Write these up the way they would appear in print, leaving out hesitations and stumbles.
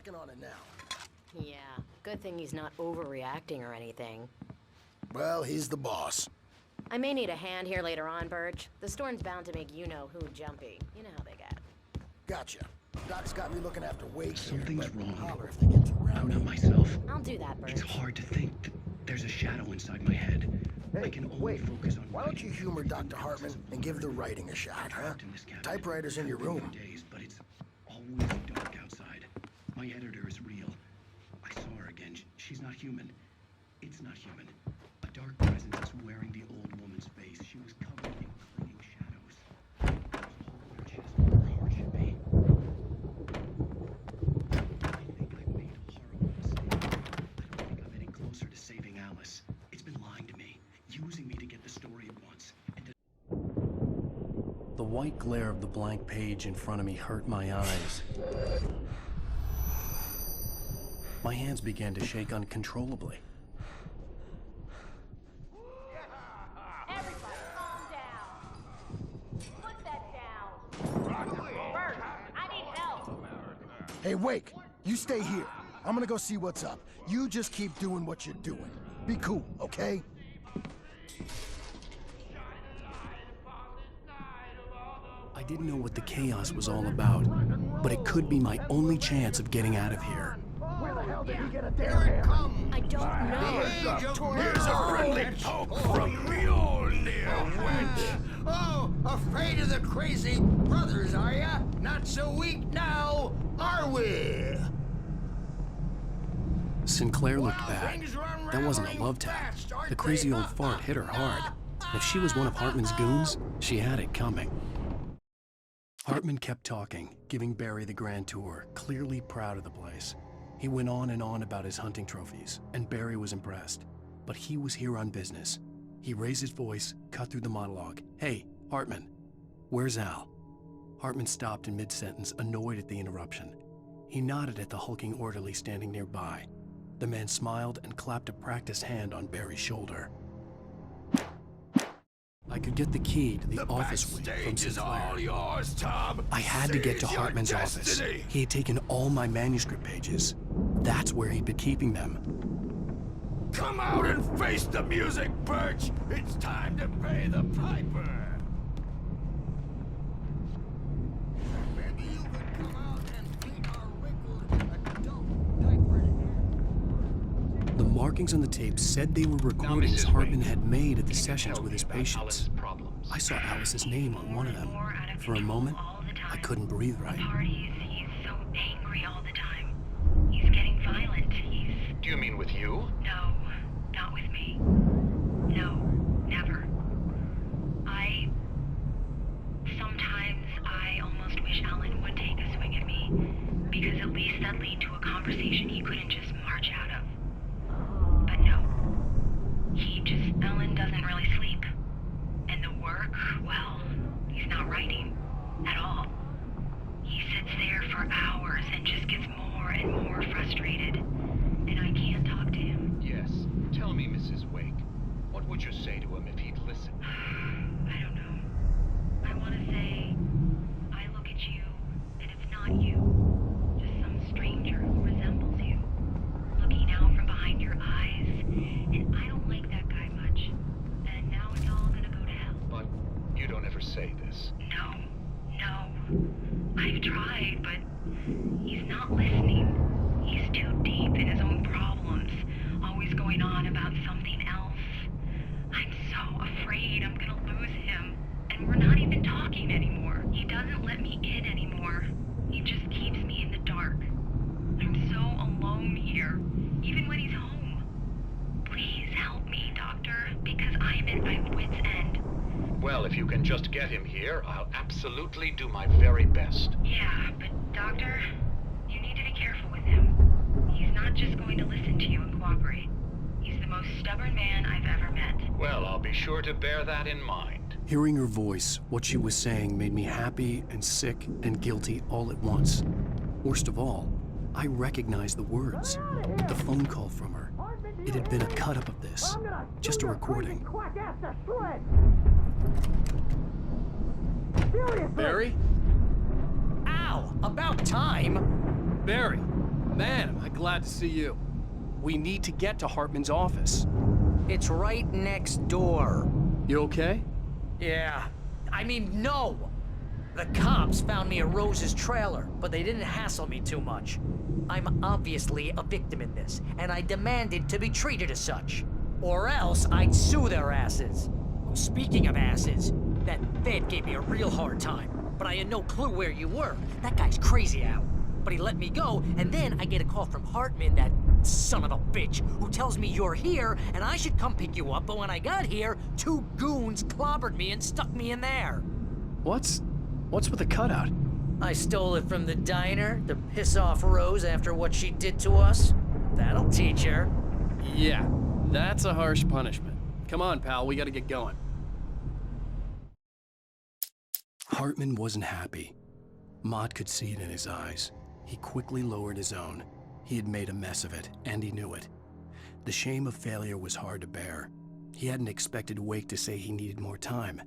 working on it now. Yeah, good thing he's not overreacting or anything. Well, he's the boss. I may need a hand here later on, Birch. The storm's bound to make you-know-who jumpy. You know how they get. Gotcha. Doc's got me looking after Wake. Something's wrong. Holler if they get too rowdy. I'm not myself. I'll do that, Birch. It's hard to think that there's a shadow inside my head. I Hey, can only wait. focus on Why don't you humor Dr. Hartman and give the writing a shot, huh? Typewriter's in your room. Days, but it's always dark outside. My editor is real. I saw her again. She's not human. It's not human. A dark presence is wearing the old woman's face. She was covered in clinging shadows. There's a hole in her chest where her heart should be. I think I've made a horrible mistake. I don't think I'm any closer to saving Alice. It's been lying to me, using me to get the story it wants. The white glare of the blank page in front of me hurt my eyes. My hands began to shake uncontrollably. Everybody, calm down. Put that down. Birch, I need help. Hey, Wake, you stay here. I'm gonna go see what's up. You just keep doing what you're doing. Be cool, okay? I didn't know what the chaos was all about, but it could be my only chance of getting out of here. Where the hell did he get a damn hammer? I don't know. Here's a friendly poke from Mjolnir, wench. Oh, afraid of the crazy brothers, are ya? Not so weak now, are we? Sinclair looked bad. That wasn't a love tap. The crazy old fart hit her hard. If she was one of Hartman's goons, she had it coming. Hartman kept talking, giving Barry the grand tour, clearly proud of the place. He went on and on about his hunting trophies, and Barry was impressed. But he was here on business. He raised his voice, cut through the monologue. Hey, Hartman, where's Al? Hartman stopped in mid-sentence, annoyed at the interruption. He nodded at the hulking orderly standing nearby. The man smiled and clapped a practiced hand on Barry's shoulder. I could get the key to the office wing from Is all Sinclair. yours, Tom. I had to get to Seize your Hartman's office. destiny. He had taken all my manuscript pages. That's where he'd been keeping them. Come out and face the music, Birch. It's time to pay the piper. Maybe you could come out and beat our wrinkled adult typewriter. The markings on the tape said they were recordings Mrs. Hartman Wade, had made at the can you sessions tell with me his about patients. Alice's problems? I saw Alice's name on one of them. For a moment, I couldn't breathe right. Parties, he's so angry all the time. He's getting violent. Do you mean with you? No, not with me. No, never. Sometimes I almost wish Alan would take a swing at me, because at least that'd lead to a conversation he couldn't just march out of. But no. Alan doesn't really sleep. And the work, well, he's not writing at all. He sits there for hours and just gets more and more frustrated. And I can't talk to him. Yes. Tell me, Mrs. Wake. What would you say to him if he'd listen? I don't know. I want to say, I look at you, and it's not you. Just some stranger who resembles you. Looking out from behind your eyes. And I don't like that guy much. And now it's all gonna go to hell. But you don't ever say this. No. I've tried, but he's not listening. He's too deep in his own problems, always going on about something else. I'm so afraid I'm gonna lose him, and we're not even talking anymore. He doesn't let me in anymore. He just keeps me in the dark. I'm so alone here, even when he's home. Please help me, Doctor, because I'm at my wit's end. Well, if you can just get him here, I'll absolutely do my very best. Yeah, but Doctor, you need to be careful with him. He's not just going to listen to you and cooperate. He's the most stubborn man I've ever met. Well, I'll be sure to bear that in mind. Hearing her voice, what she was saying made me happy and sick and guilty all at once. Worst of all, I recognized the words. The phone call from her. It had been a cut-up of this. Just a recording. Barry? Ow! About time! Barry, Man, am I glad to see you. We need to get to Hartman's office. It's right next door. You okay? Yeah. I mean, no! The cops found me at Rose's trailer, but they didn't hassle me too much. I'm obviously a victim in this, and I demanded to be treated as such. Or else I'd sue their asses. Speaking of asses, that Fed gave me a real hard time, but I had no clue where you were. That guy's crazy, Al. But he let me go, and then I get a call from Hartman, that son of a bitch, who tells me you're here, and I should come pick you up, but when I got here, 2 goons clobbered me and stuck me in there. What's with the cutout? I stole it from the diner to piss off Rose after what she did to us. That'll teach her. Yeah, that's a harsh punishment. Come on, pal, we gotta get going. Hartman wasn't happy. Mott could see it in his eyes. He quickly lowered his own. He had made a mess of it, and he knew it. The shame of failure was hard to bear. He hadn't expected Wake to say he needed more time,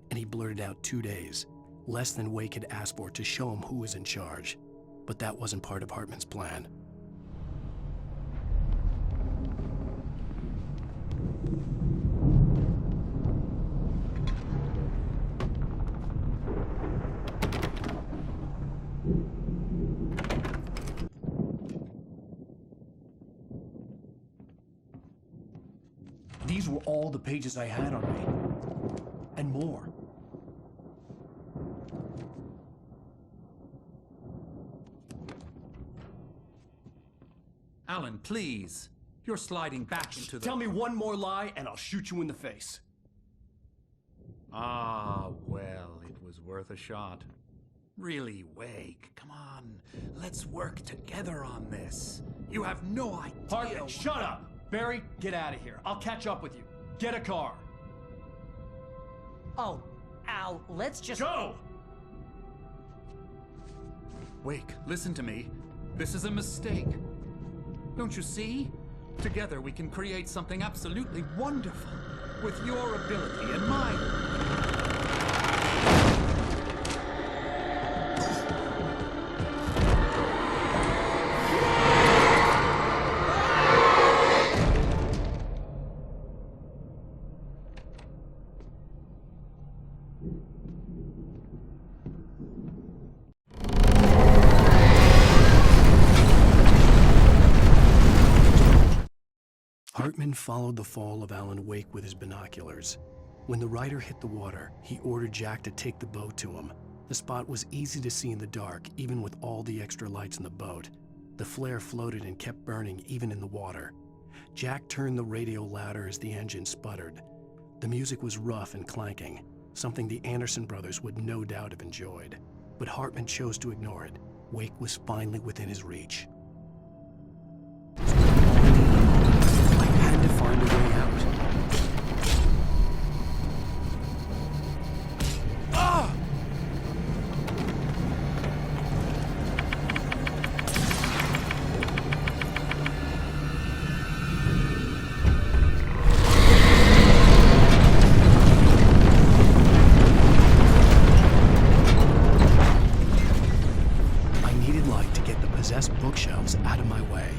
and he blurted out 2 days, less than Wake had asked for to show him who was in charge. But that wasn't part of Hartman's plan. These were all the pages I had on me. And more. Alan, please. You're sliding back into the... Tell me one more lie and I'll shoot you in the face. Ah, well, it was worth a shot. Really, Wake, come on. Let's work together on this. You have no idea... Hartman, shut up! Barry, get out of here. I'll catch up with you. Get a car. Oh, Al, let's just... Go! Wake, listen to me. This is a mistake. Don't you see? Together we can create something absolutely wonderful. With your ability and mine. Hartman followed the fall of Alan Wake with his binoculars. When the rider hit the water, he ordered Jack to take the boat to him. The spot was easy to see in the dark, even with all the extra lights in the boat. The flare floated and kept burning even in the water. Jack turned the radio louder as the engine sputtered. The music was rough and clanking, something the Anderson brothers would no doubt have enjoyed. But Hartman chose to ignore it. Wake was finally within his reach. I had to find a way out. Ah! I needed light to get the possessed bookshelves out of my way.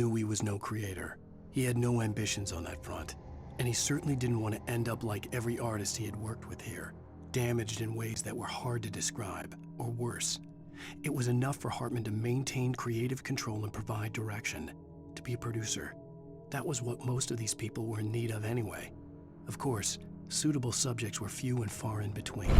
knew he was no creator. He had no ambitions on that front. And he certainly didn't want to end up like every artist he had worked with here, damaged in ways that were hard to describe, or worse. It was enough for Hartman to maintain creative control and provide direction, to be a producer. That was what most of these people were in need of anyway. Of course, suitable subjects were few and far in between.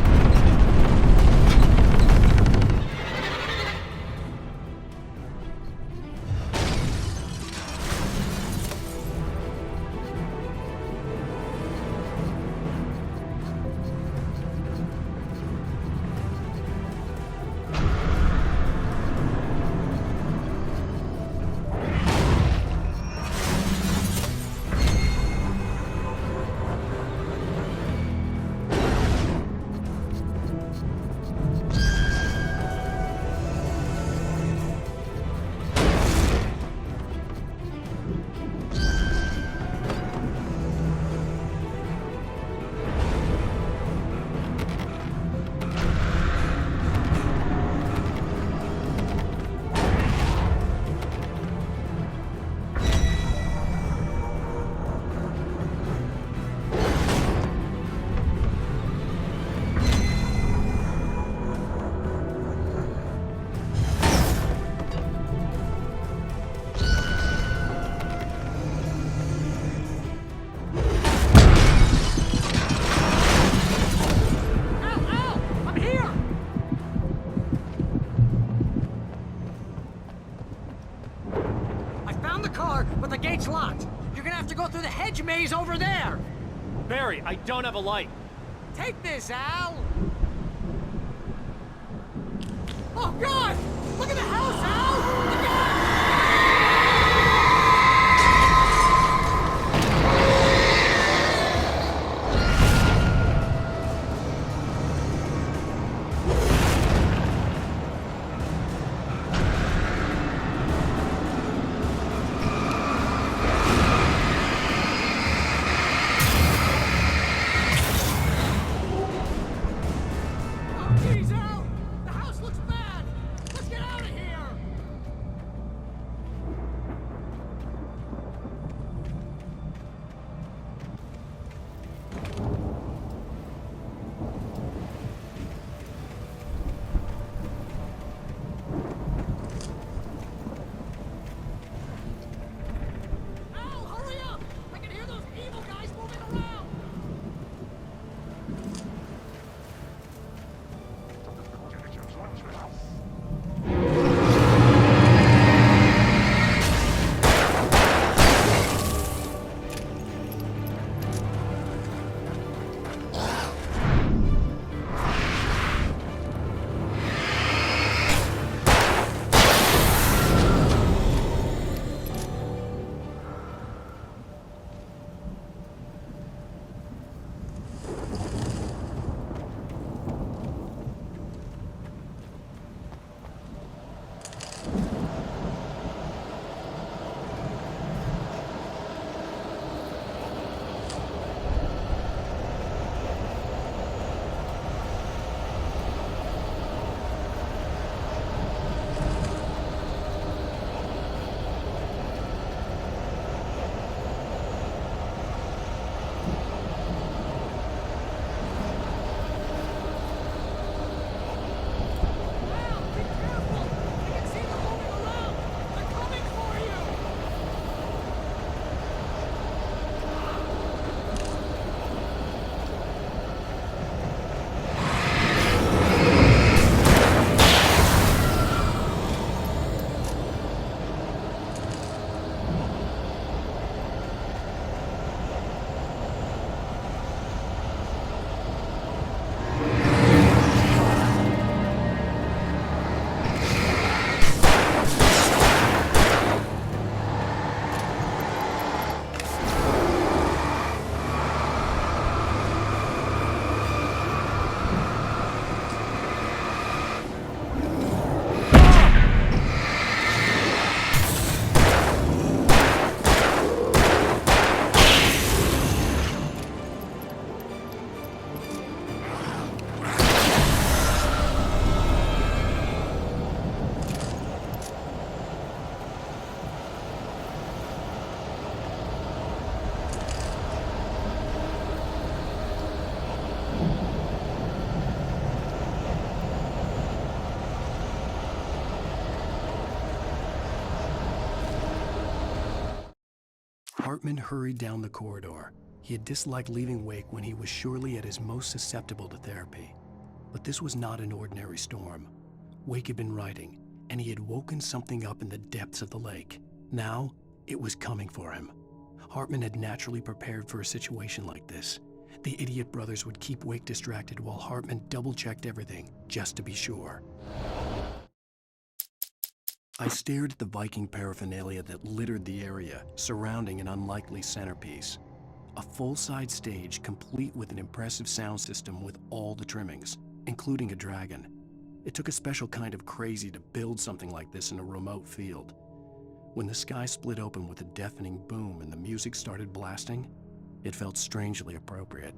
Gate's locked. You're gonna have to go through the hedge maze over there. Barry, I don't have a light. Take this, Al. Oh, God! Look at the house, Al! Look out! Jeez, Al! The house looks bad! Let's get out of here! Hartman hurried down the corridor. He had disliked leaving Wake when he was surely at his most susceptible to therapy. But this was not an ordinary storm. Wake had been writing, and he had woken something up in the depths of the lake. Now, it was coming for him. Hartman had naturally prepared for a situation like this. The idiot brothers would keep Wake distracted while Hartman double-checked everything, just to be sure. I stared at the Viking paraphernalia that littered the area, surrounding an unlikely centerpiece. A full-size stage complete with an impressive sound system with all the trimmings, including a dragon. It took a special kind of crazy to build something like this in a remote field. When the sky split open with a deafening boom and the music started blasting, it felt strangely appropriate.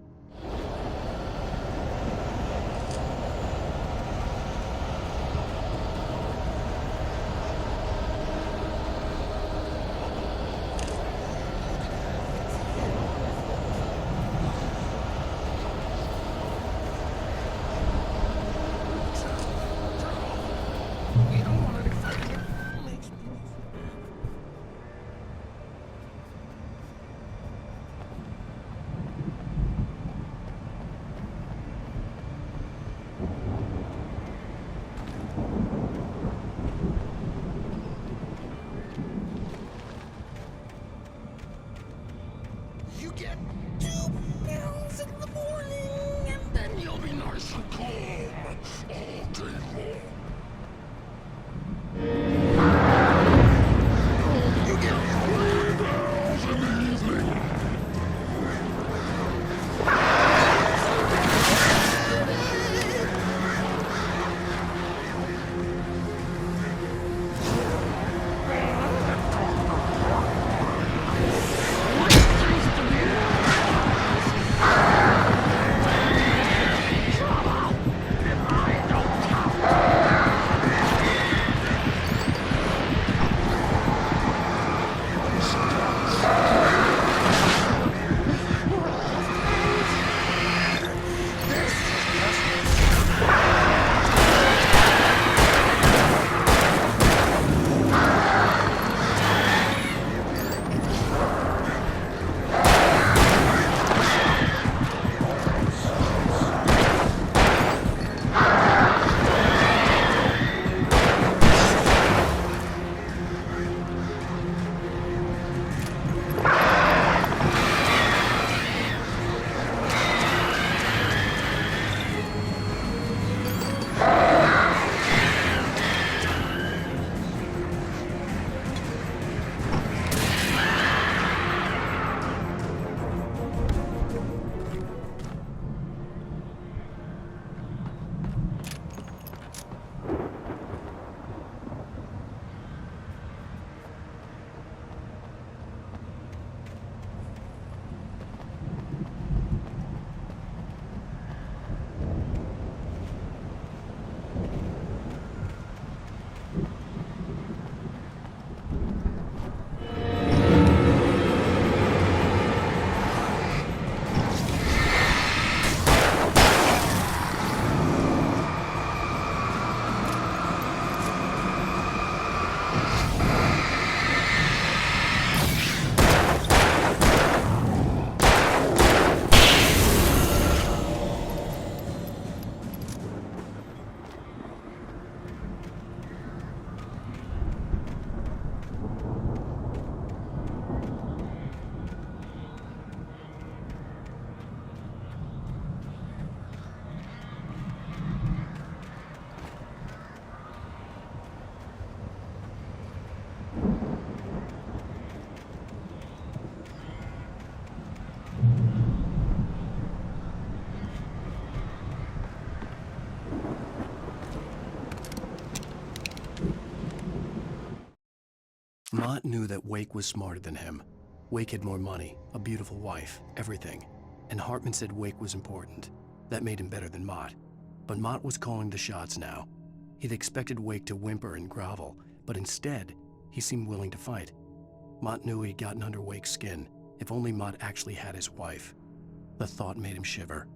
You get 2 pills in the morning, and then you'll be nice and calm all day long. You get 3 pills in the evening. Mott knew that Wake was smarter than him. Wake had more money, a beautiful wife, everything. And Hartman said Wake was important. That made him better than Mott. But Mott was calling the shots now. He'd expected Wake to whimper and grovel, but instead, he seemed willing to fight. Mott knew he'd gotten under Wake's skin. If only Mott actually had his wife. The thought made him shiver.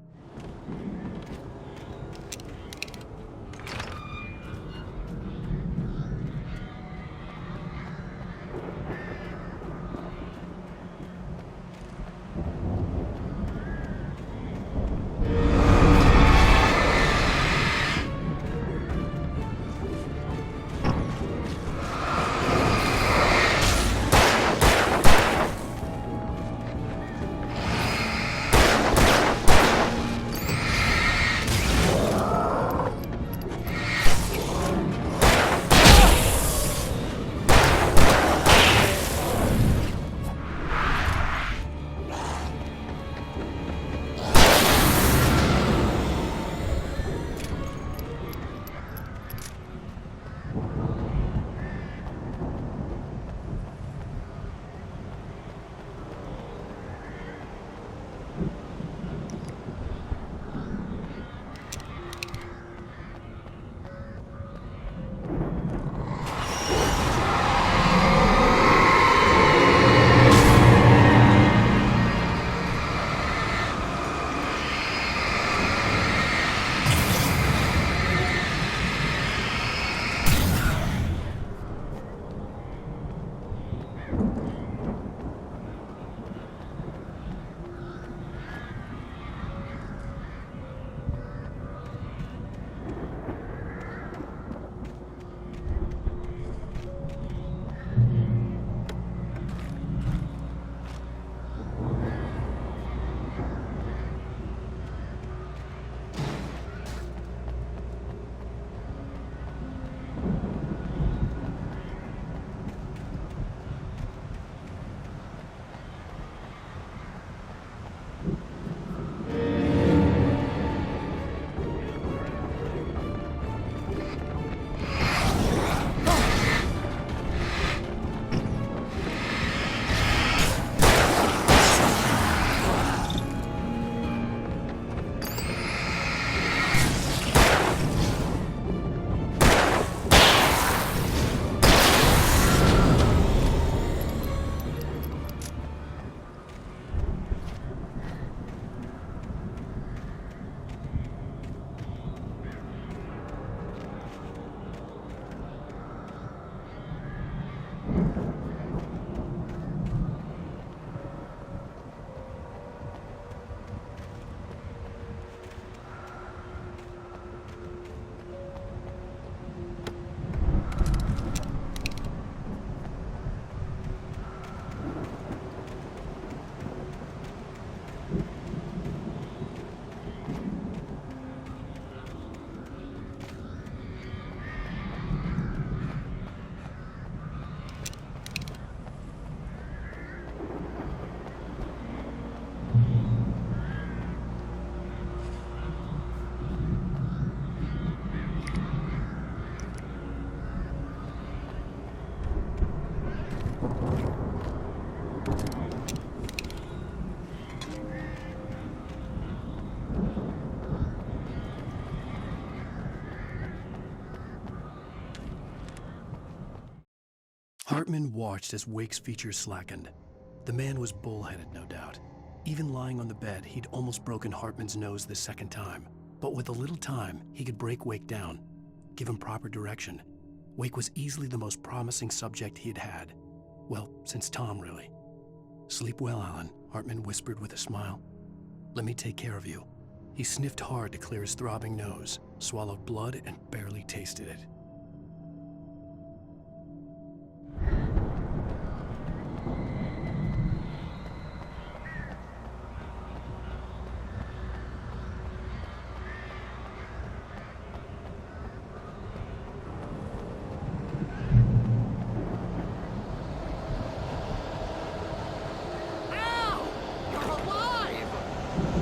Hartman watched as Wake's features slackened. The man was bullheaded, no doubt. Even lying on the bed, he'd almost broken Hartman's nose the second time. But with a little time, he could break Wake down, give him proper direction. Wake was easily the most promising subject he'd had. Well, since Tom, really. "Sleep well, Alan," Hartman whispered with a smile. "Let me take care of you." He sniffed hard to clear his throbbing nose, swallowed blood, and barely tasted it.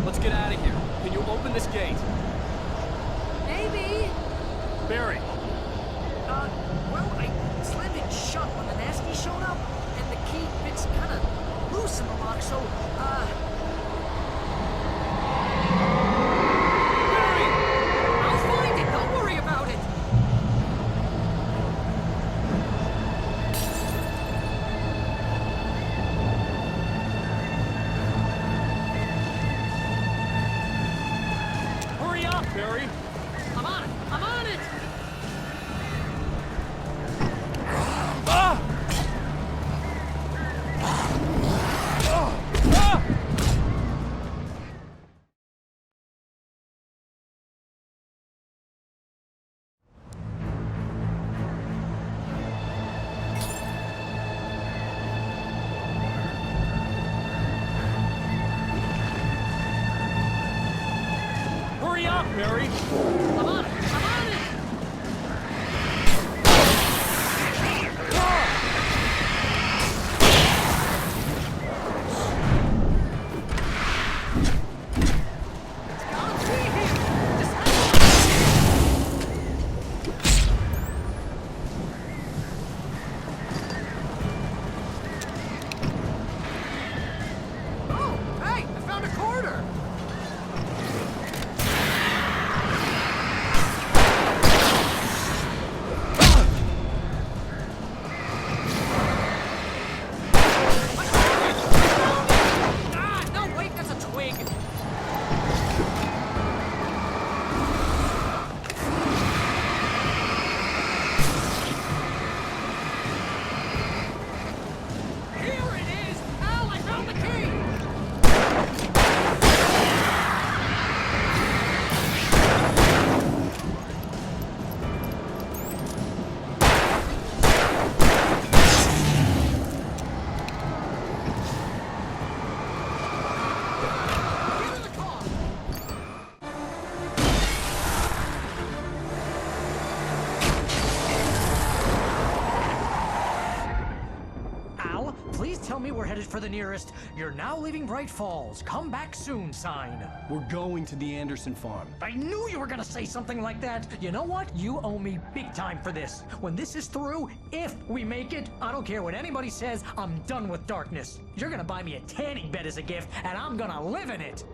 Let's get out of here. Can you open this gate? Maybe. Barry. Well, I slammed it shut when the nasty showed up, and the key fits kind of loose in the lock, so, Barry! I'll find it, don't worry about it! Hurry up, Barry! I'm on it! I'm on it! Hurry up, Barry! I'm on it! I'm on it! Oh, hey! I found a quarter! Ah, no, wait, that's a twig! Here it is! Al, I found the key! Get in the car! Al, please tell me we're headed for the nearest "You're now leaving Bright Falls. Come back soon" sign. We're going to the Anderson farm. I knew you were gonna say something like that. You know what? You owe me big time for this. When this is through, if we make it, I don't care what anybody says, I'm done with darkness. You're gonna buy me a tanning bed as a gift, and I'm gonna live in it.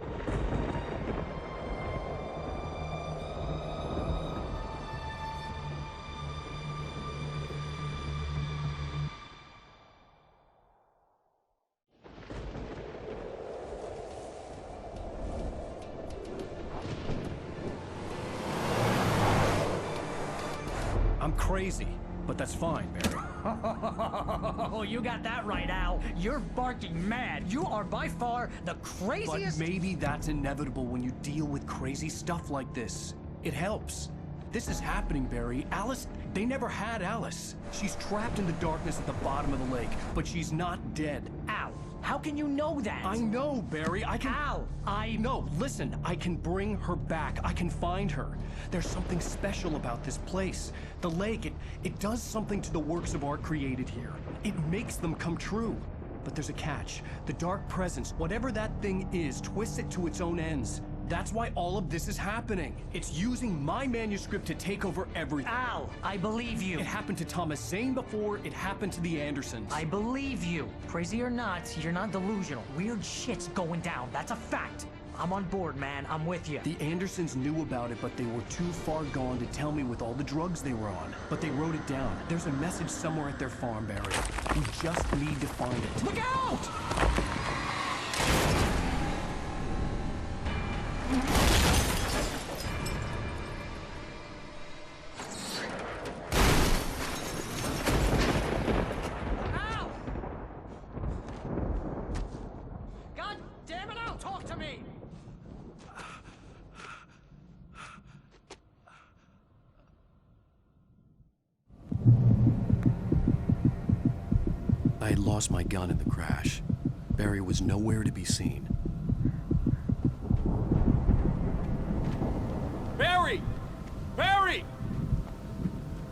I'm crazy, but that's fine, Barry. Oh, you got that right, Al. You're barking mad. You are by far the But craziest. maybe that's inevitable when you deal with crazy stuff like this. It helps. This is happening, Barry. Alice, they never had Alice. She's trapped in the darkness at the bottom of the lake, but she's not dead. Al, how can you know that? I know, Barry. I can... Al, No, listen. I can bring her back. I can find her. There's something special about this place. The lake, it does something to the works of art created here. It makes them come true. But there's a catch. The dark presence, whatever that thing is, twists it to its own ends. That's why all of this is happening. It's using my manuscript to take over everything. Al, I believe you. It happened to Thomas Zane before, it happened to the Andersons. I believe you. Crazy or not, you're not delusional. Weird shit's going down. That's a fact. I'm on board, man. I'm with you. The Andersons knew about it, but they were too far gone to tell me with all the drugs they were on. But they wrote it down. There's a message somewhere at their farm, Barry. We just need to find it. Look out! I had lost my gun in the crash. Barry was nowhere to be seen. Barry! Barry!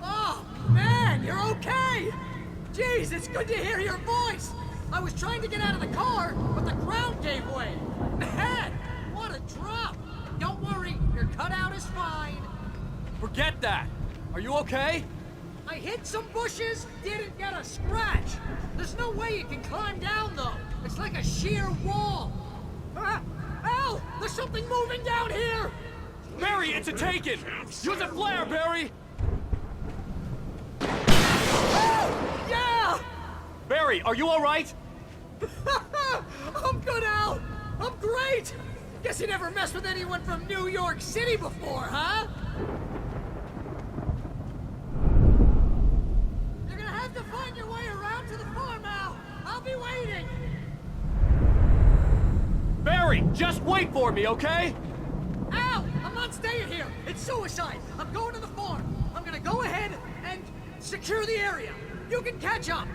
Oh, man, you're okay! Jeez, it's good to hear your voice! I was trying to get out of the car, but the ground gave way. Man, what a drop! Don't worry, your cutout is fine. Forget that! Are you okay? I hit some bushes, didn't get a scratch. There's no way you can climb down, though. It's like a sheer wall. Al, there's something moving down here! Barry, it's a Taken! Use a flare, Barry! Yeah! Barry, are you alright? I'm good, Al! I'm great! Guess you never messed with anyone from New York City before, huh? You're gonna have to find your way around to the farm, Al. I'll be waiting! Barry, just wait for me, okay? Al, I'm not staying here. It's suicide. I'm going to the farm. I'm gonna go ahead and secure the area. You can catch up.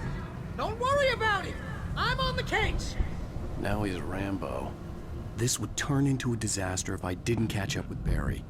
Don't worry about it. I'm on the case. Now he's Rambo. This would turn into a disaster if I didn't catch up with Barry.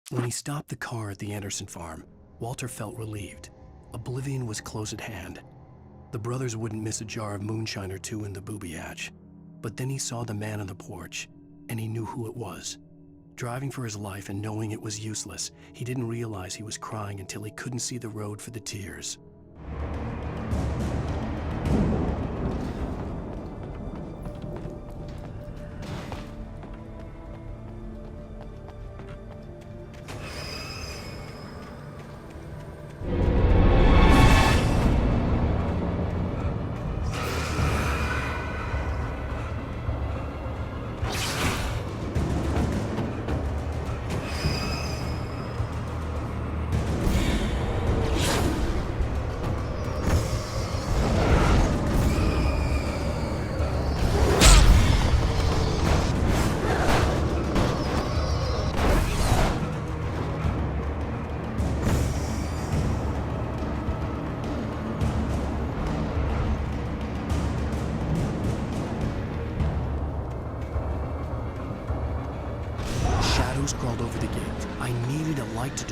When he stopped the car at the Anderson farm, Walter felt relieved. Oblivion was close at hand. The brothers wouldn't miss a jar of moonshine or two in the booby hatch. But then he saw the man on the porch, and he knew who it was. Driving for his life and knowing it was useless, he didn't realize he was crying until he couldn't see the road for the tears.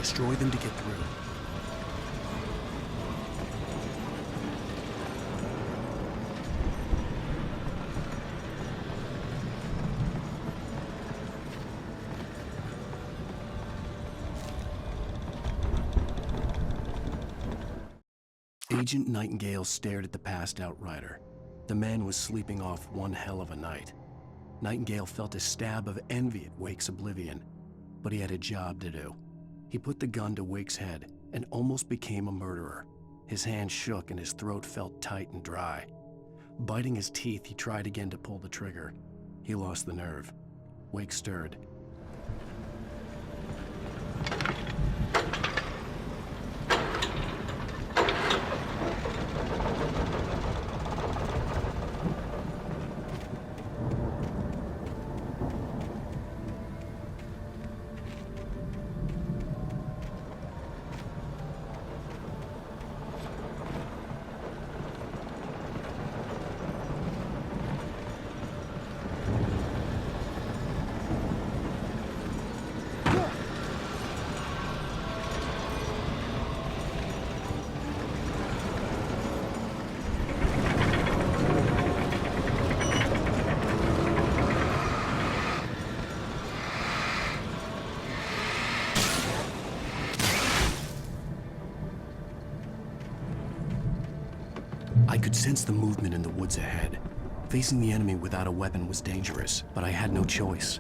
destroy them to get through. Agent Nightingale stared at the passed-out rider. The man was sleeping off one hell of a night. Nightingale felt a stab of envy at Wake's oblivion, but he had a job to do. He put the gun to Wake's head and almost became a murderer. His hand shook and his throat felt tight and dry. Biting his teeth, he tried again to pull the trigger. He lost the nerve. Wake stirred. I could sense the movement in the woods ahead. Facing the enemy without a weapon was dangerous, but I had no choice.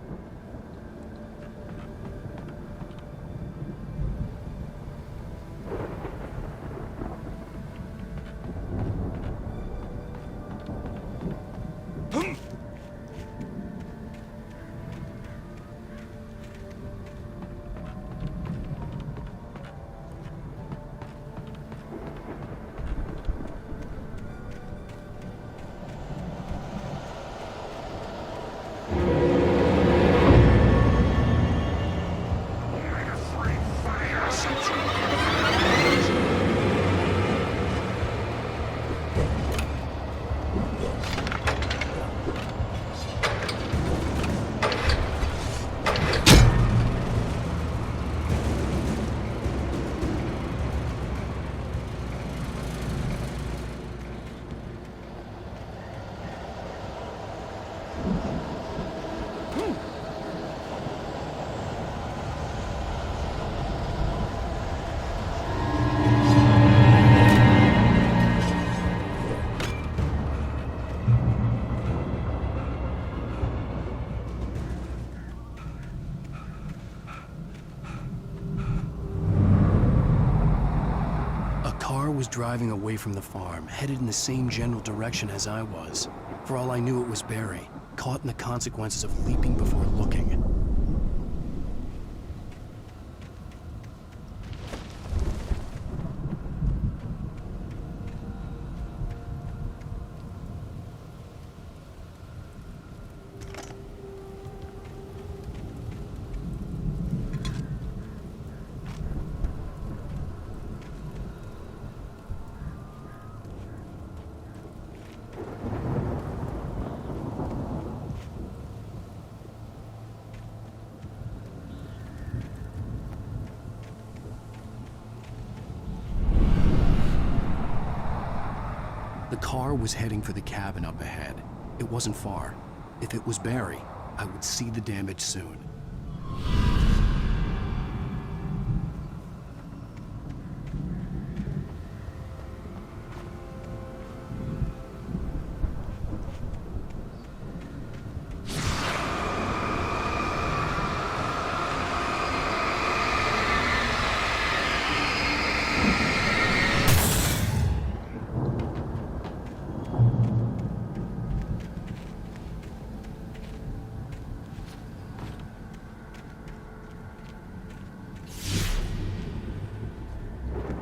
Was driving away from the farm, headed in the same general direction as I was. For all I knew, it was Barry, caught in the consequences of leaping before looking. The car was heading for the cabin up ahead. It wasn't far. If it was Barry, I would see the damage soon.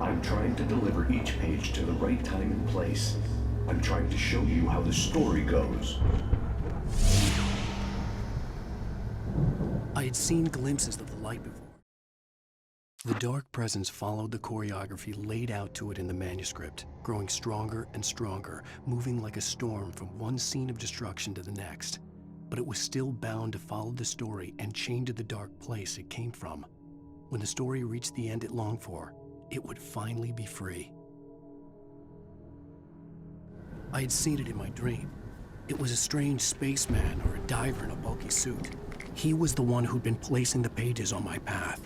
I'm trying to deliver each page to the right time and place. I'm trying to show you how the story goes. I had seen glimpses of the light before. The dark presence followed the choreography laid out to it in the manuscript, growing stronger and stronger, moving like a storm from one scene of destruction to the next. But it was still bound to follow the story and chained to the dark place it came from. When the story reached the end it longed for, it would finally be free. I had seen it in my dream. It was a strange spaceman or a diver in a bulky suit. He was the one who'd been placing the pages on my path.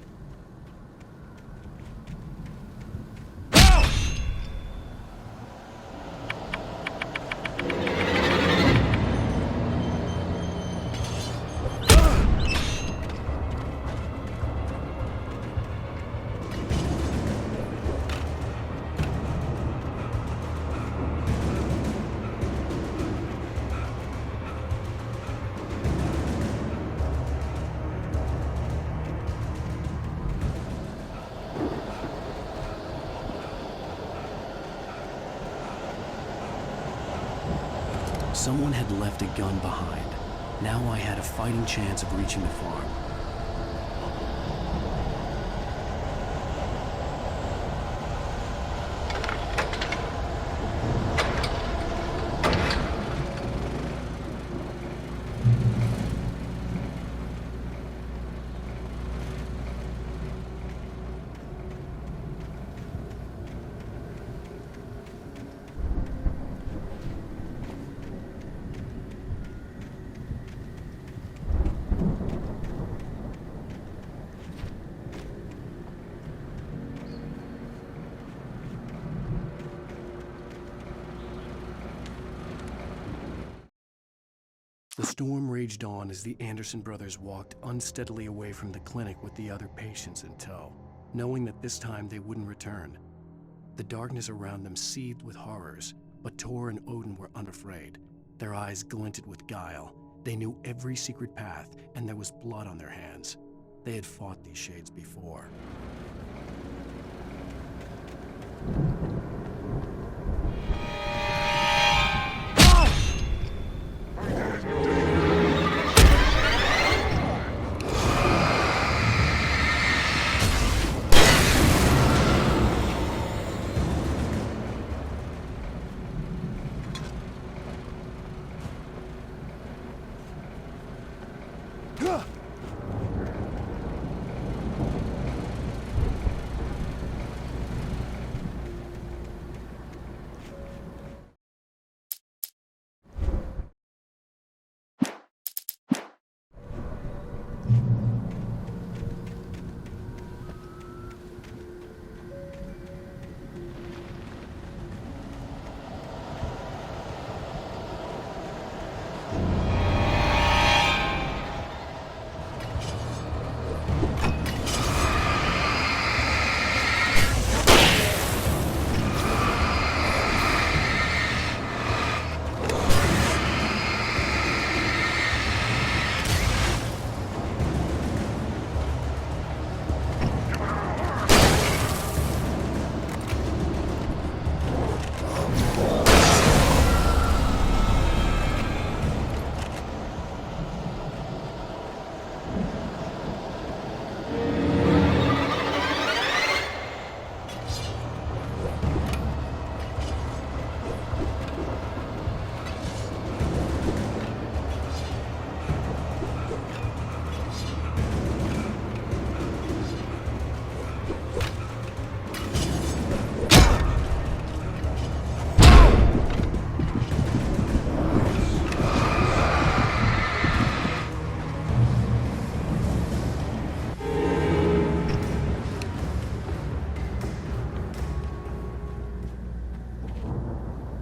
Someone had left a gun behind. Now I had a fighting chance of reaching the farm. The storm raged on as the Anderson brothers walked unsteadily away from the clinic with the other patients in tow, knowing that this time they wouldn't return. The darkness around them seethed with horrors, but Tor and Odin were unafraid. Their eyes glinted with guile. They knew every secret path, and there was blood on their hands. They had fought these shades before.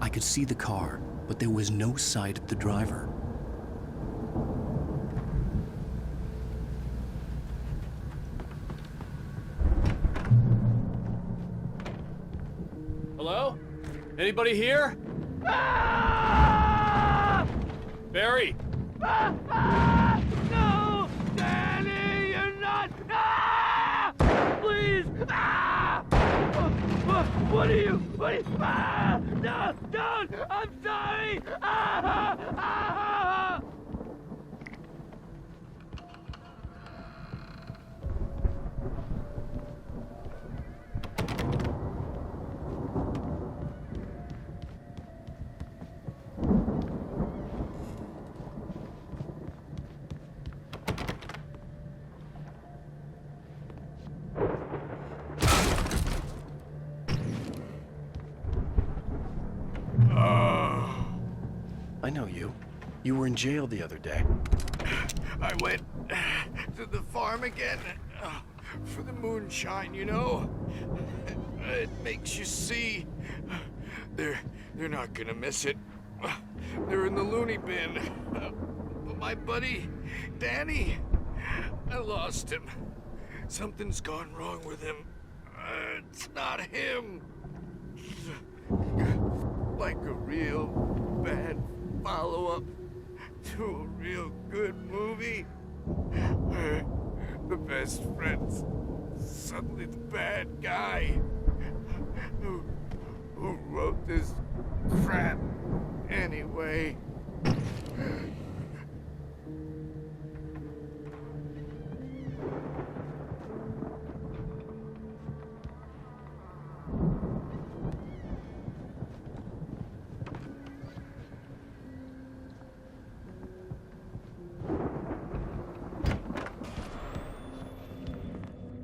I could see the car, but there was no sight of the driver. Hello? Anybody here? Barry! No! Danny, you're not! Please! What are you? No! Don't! I'm sorry! I know you. You were in jail the other day. I went to the farm again for the moonshine, you know? It makes you see. They're not gonna miss it. They're in the loony bin. But my buddy, Danny, I lost him. Something's gone wrong with him. It's not him. Like a real bad follow-up to a real good movie where the best friend's suddenly the bad guy who wrote this crap anyway.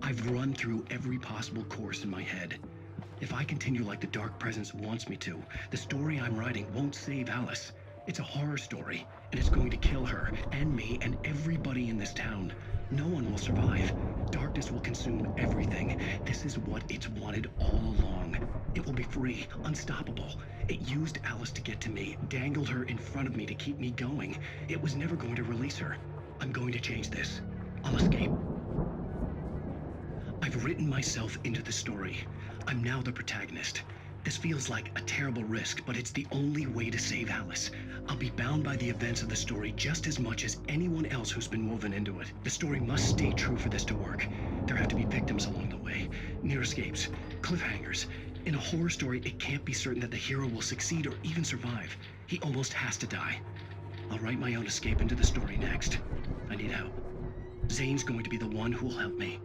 I've run through every possible course in my head. If I continue like the Dark Presence wants me to, the story I'm writing won't save Alice. It's a horror story, and it's going to kill her, and me, and everybody in this town. No one will survive. Darkness will consume everything. This is what it's wanted all along. It will be free, unstoppable. It used Alice to get to me, dangled her in front of me to keep me going. It was never going to release her. I'm going to change this. I'll escape. I've written myself into the story. I'm now the protagonist. This feels like a terrible risk, but it's the only way to save Alice. I'll be bound by the events of the story just as much as anyone else who's been woven into it. The story must stay true for this to work. There have to be victims along the way, near escapes, cliffhangers. In a horror story, it can't be certain that the hero will succeed or even survive. He almost has to die. I'll write my own escape into the story next. I need help. Zane's going to be the one who'll help me.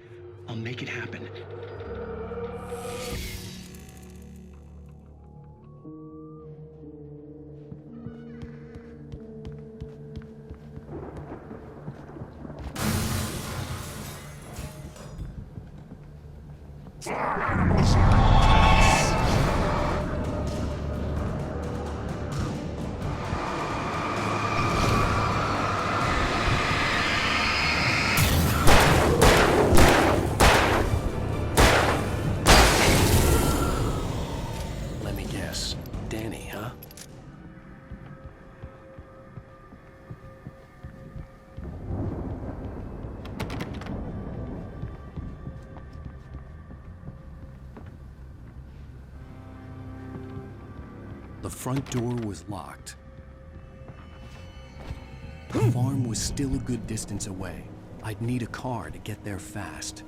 I'll make it happen. Let me guess. Danny, huh? The front door was locked. The farm was still a good distance away. I'd need a car to get there fast.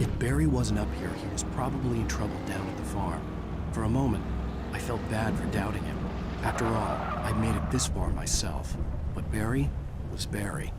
If Barry wasn't up here, he was probably in trouble down at the farm. For a moment, I felt bad for doubting him. After all, I'd made it this far myself. But Barry was Barry.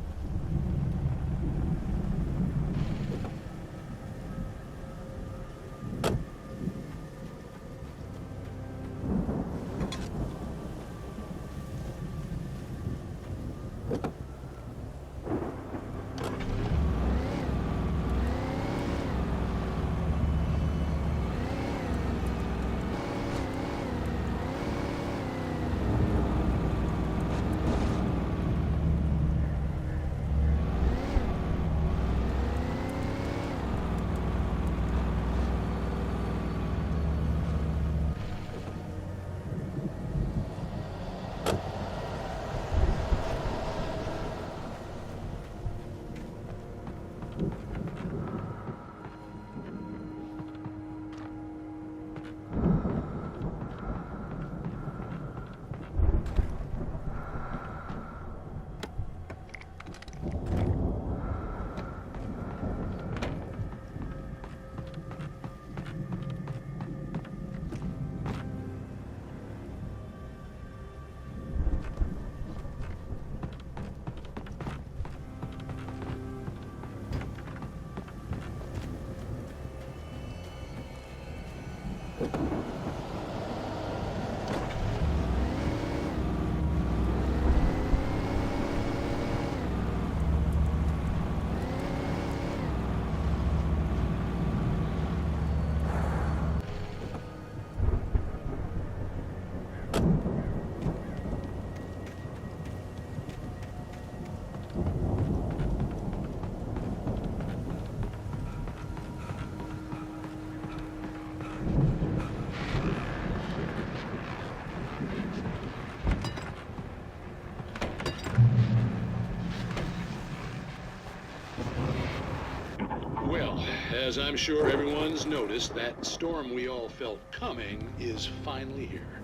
as I'm sure everyone's noticed, that storm we all felt coming is finally here.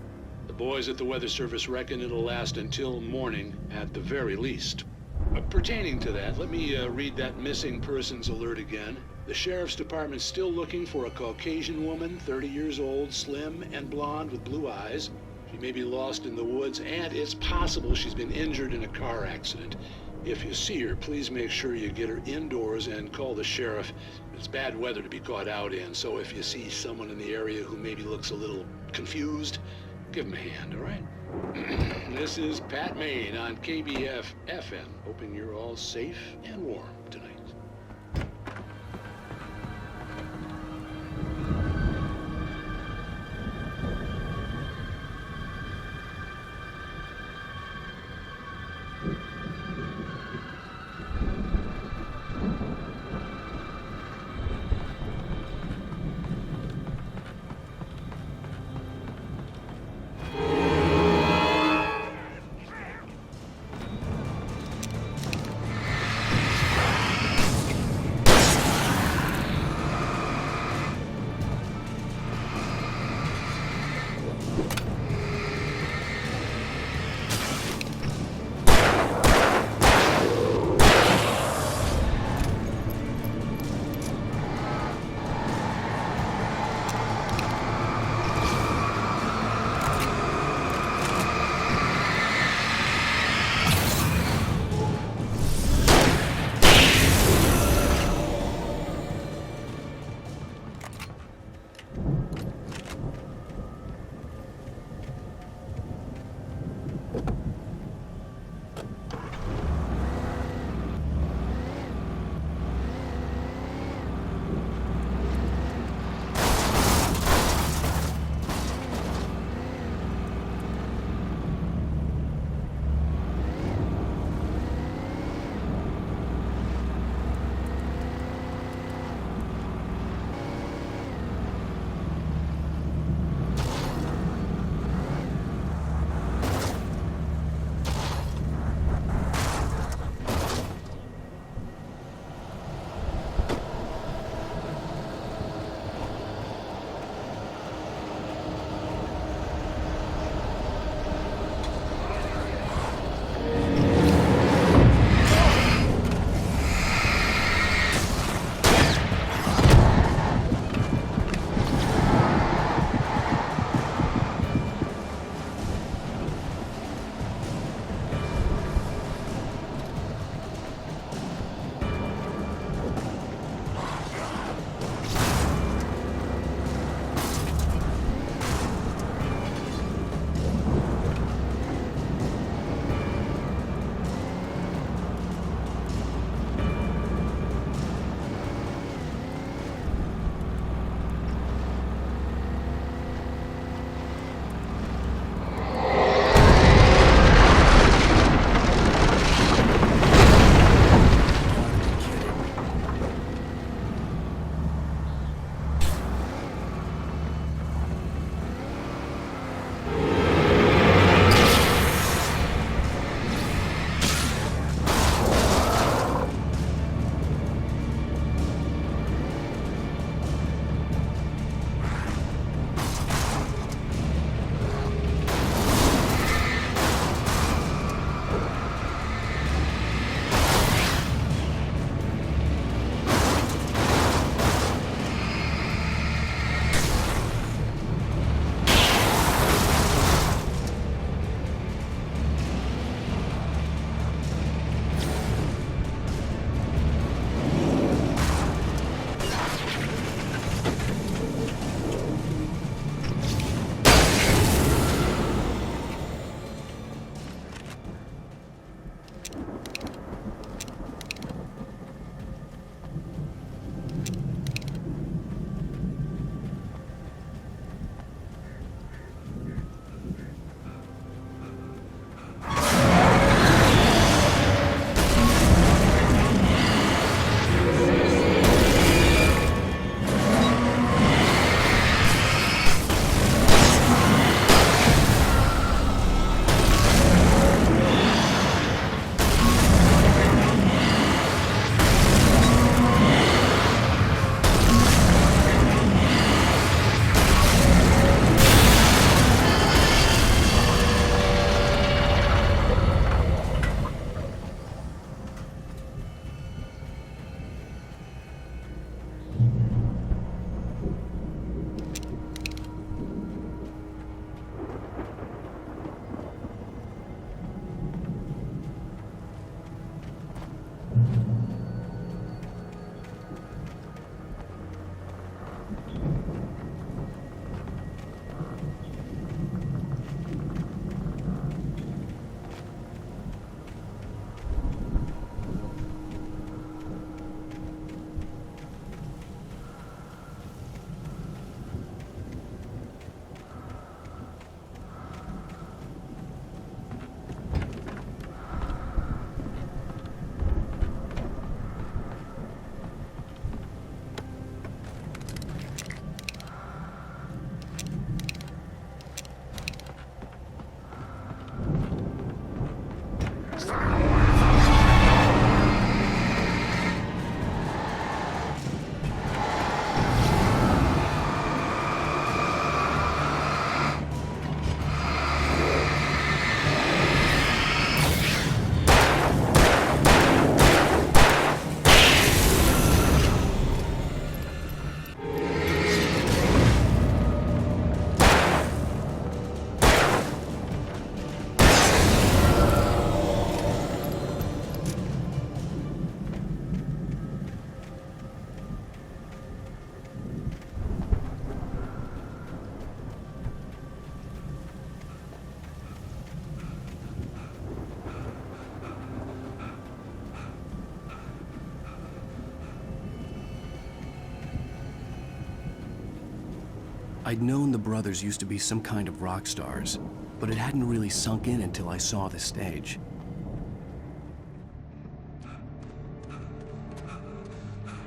The boys at the Weather Service reckon it'll last until morning at the very least. Pertaining to that, let me read that missing persons alert again. The Sheriff's Department's still looking for a Caucasian woman, 30 years old, slim and blonde with blue eyes. She may be lost in the woods, and it's possible she's been injured in a car accident. If you see her, please make sure you get her indoors and call the sheriff. It's bad weather to be caught out in, so if you see someone in the area who maybe looks a little confused, give him a hand, all right? This is Pat Maine on KBF FM, hoping you're all safe and warm tonight. I'd known the brothers used to be some kind of rock stars, but it hadn't really sunk in until I saw the stage.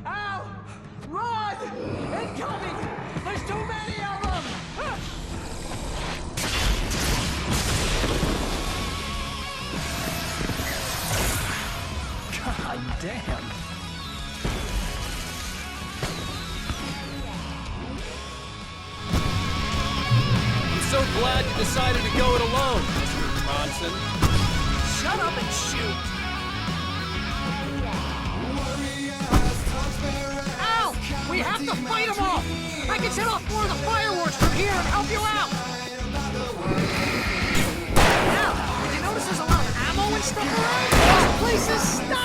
Ow! Run! Incoming! There's too many of them! God damn. So glad you decided to go it alone, Mr. Bronson. Shut up and shoot! Ow! We have to fight them off! I can set off more of the fireworks from here and help you out! Now, did you notice there's a lot of ammo and stuff around? This place is stuck!